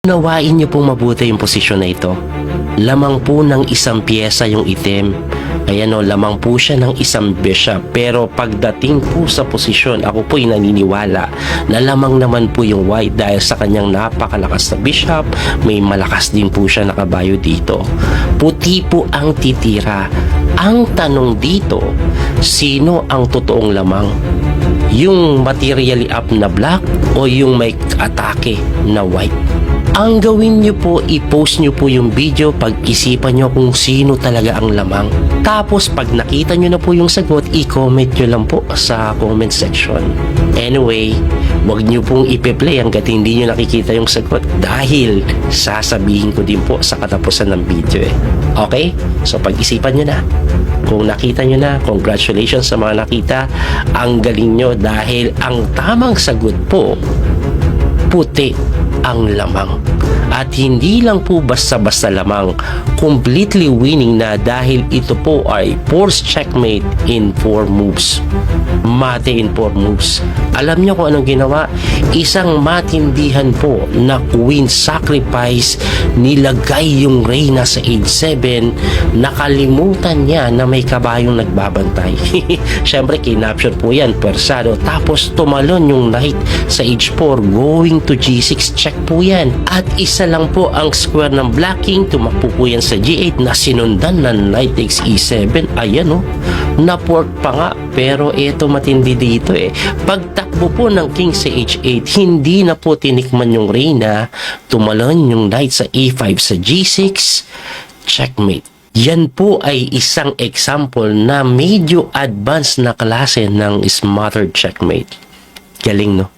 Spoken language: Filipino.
Nawain niyo pong mabuti yung posisyon na ito. Lamang po ng isang piyesa yung itim. Ayan o, lamang po siya ng isang bishop. Pero pagdating po sa posisyon, ako po'y naniniwala na lamang naman po yung white dahil sa kanyang napakalakas na bishop. May malakas din po siya nakabayo dito. Puti po ang titira. Ang tanong dito, sino ang totoong lamang? Yung materially up na black o yung may atake na white? Ang gawin nyo po, i-post nyo po yung video, pag-isipan nyo kung sino talaga ang lamang. Tapos pag nakita nyo na po yung sagot, i-comment nyo lang po sa comment section. Anyway, wag nyo pong ipe-play hanggat hindi nyo nakikita yung sagot dahil sasabihin ko din po sa katapusan ng video eh. Okay? So pag-isipan nyo na. Kung nakita nyo na, congratulations sa mga nakita. Ang galing nyo dahil ang tamang sagot po, puti ang lamang. At hindi lang po basta-basta lamang, completely winning na dahil ito po ay forced checkmate in 4 moves. Mate in 4 moves. Alam niyo kung anong ginawa? Isang matindihan po na queen sacrifice, nilagay yung reyna sa age 7, nakalimutan niya na may kabayong nagbabantay. Siyempre, kinapture po yan, persado. Tapos tumalon yung knight sa age 4, going to G6, check po yan. At isa lang po ang square ng black king, tumakbo po yan sa G8 na sinundan ng knight takes E7. Ayan o, na-port pa nga, pero eto matindi dito eh. Pagtakbo po ng king sa H8, hindi na po tinikman yung reyna, tumalon yung knight sa E5 sa G6, checkmate. Yan po ay isang example na medyo advanced na klase ng smothered checkmate. Galing no?